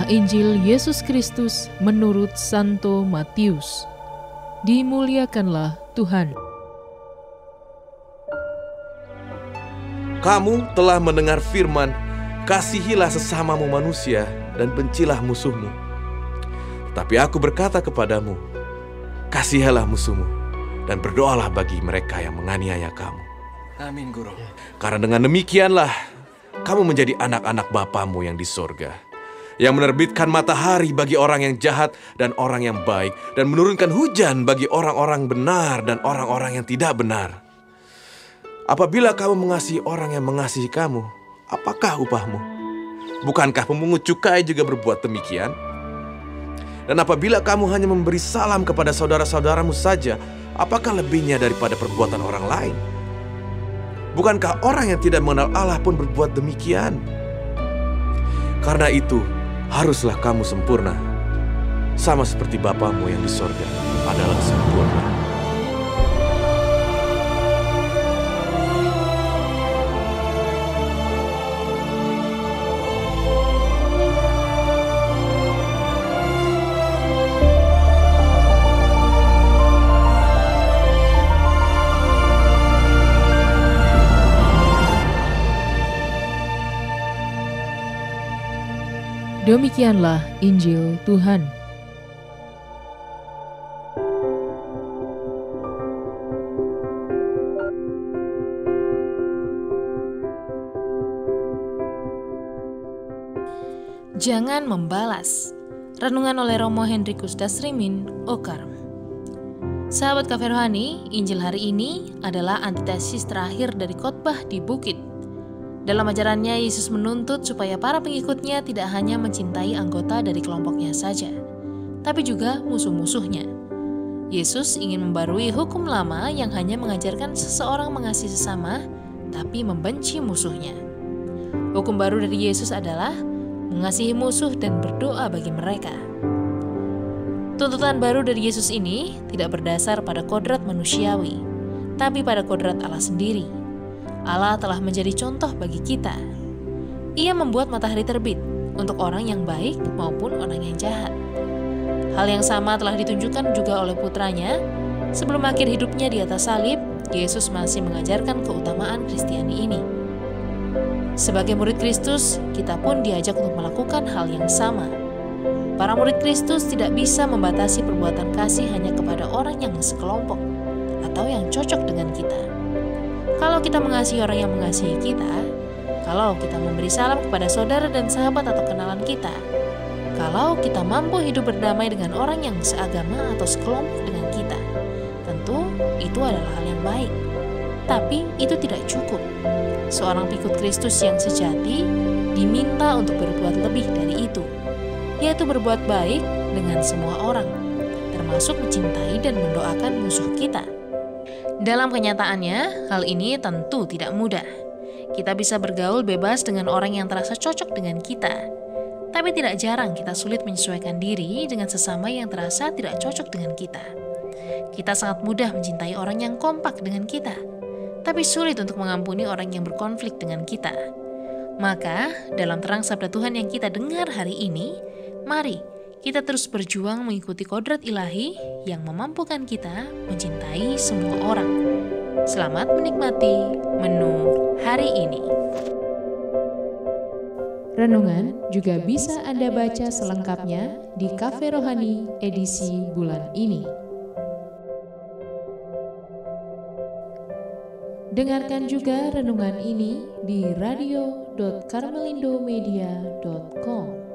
Inilah Injil Yesus Kristus menurut Santo Matius. Dimuliakanlah Tuhan. Kamu telah mendengar firman, kasihilah sesamamu manusia dan bencilah musuhmu. Tapi aku berkata kepadamu, kasihilah musuhmu dan berdoalah bagi mereka yang menganiaya kamu. Amin, Guru. Karena dengan demikianlah kamu menjadi anak-anak Bapamu yang di sorga, yang menerbitkan matahari bagi orang yang jahat dan orang yang baik, dan menurunkan hujan bagi orang-orang benar dan orang-orang yang tidak benar. Apabila kamu mengasihi orang yang mengasihi kamu, apakah upahmu? Bukankah pemungut cukai juga berbuat demikian? Dan apabila kamu hanya memberi salam kepada saudara-saudaramu saja, apakah lebihnya daripada perbuatan orang lain? Bukankah orang yang tidak mengenal Allah pun berbuat demikian? Karena itu, haruslah kamu sempurna, sama seperti Bapamu yang di sorga adalah sempurna. Demikianlah Injil Tuhan. Jangan membalas. Renungan oleh Romo Hendrikus Dasrimin, Okarm. Sahabat Cafe Rohani, Injil hari ini adalah antitesis terakhir dari khotbah di bukit. Dalam ajarannya, Yesus menuntut supaya para pengikutnya tidak hanya mencintai anggota dari kelompoknya saja, tapi juga musuh-musuhnya. Yesus ingin membarui hukum lama yang hanya mengajarkan seseorang mengasihi sesama, tapi membenci musuhnya. Hukum baru dari Yesus adalah mengasihi musuh dan berdoa bagi mereka. Tuntutan baru dari Yesus ini tidak berdasar pada kodrat manusiawi, tapi pada kodrat Allah sendiri. Allah telah menjadi contoh bagi kita. Ia membuat matahari terbit untuk orang yang baik maupun orang yang jahat. Hal yang sama telah ditunjukkan juga oleh putranya. Sebelum akhir hidupnya di atas salib, Yesus masih mengajarkan keutamaan Kristiani ini. Sebagai murid Kristus, kita pun diajak untuk melakukan hal yang sama. Para murid Kristus tidak bisa membatasi perbuatan kasih hanya kepada orang yang sekelompok atau yang cocok dengan kita. Kalau kita mengasihi orang yang mengasihi kita, kalau kita memberi salam kepada saudara dan sahabat atau kenalan kita, kalau kita mampu hidup berdamai dengan orang yang seagama atau sekelompok dengan kita, tentu itu adalah hal yang baik. Tapi itu tidak cukup. Seorang pengikut Kristus yang sejati diminta untuk berbuat lebih dari itu, yaitu berbuat baik dengan semua orang, termasuk mencintai dan mendoakan musuh kita. Dalam kenyataannya, hal ini tentu tidak mudah. Kita bisa bergaul bebas dengan orang yang terasa cocok dengan kita, tapi tidak jarang kita sulit menyesuaikan diri dengan sesama yang terasa tidak cocok dengan kita. Kita sangat mudah mencintai orang yang kompak dengan kita, tapi sulit untuk mengampuni orang yang berkonflik dengan kita. Maka, dalam terang sabda Tuhan yang kita dengar hari ini, mari kita terus berjuang mengikuti kodrat ilahi yang memampukan kita mencintai semua orang. Selamat menikmati menu hari ini. Renungan juga bisa Anda baca selengkapnya di Cafe Rohani edisi bulan ini. Dengarkan juga renungan ini di radio.karmelindomedia.com.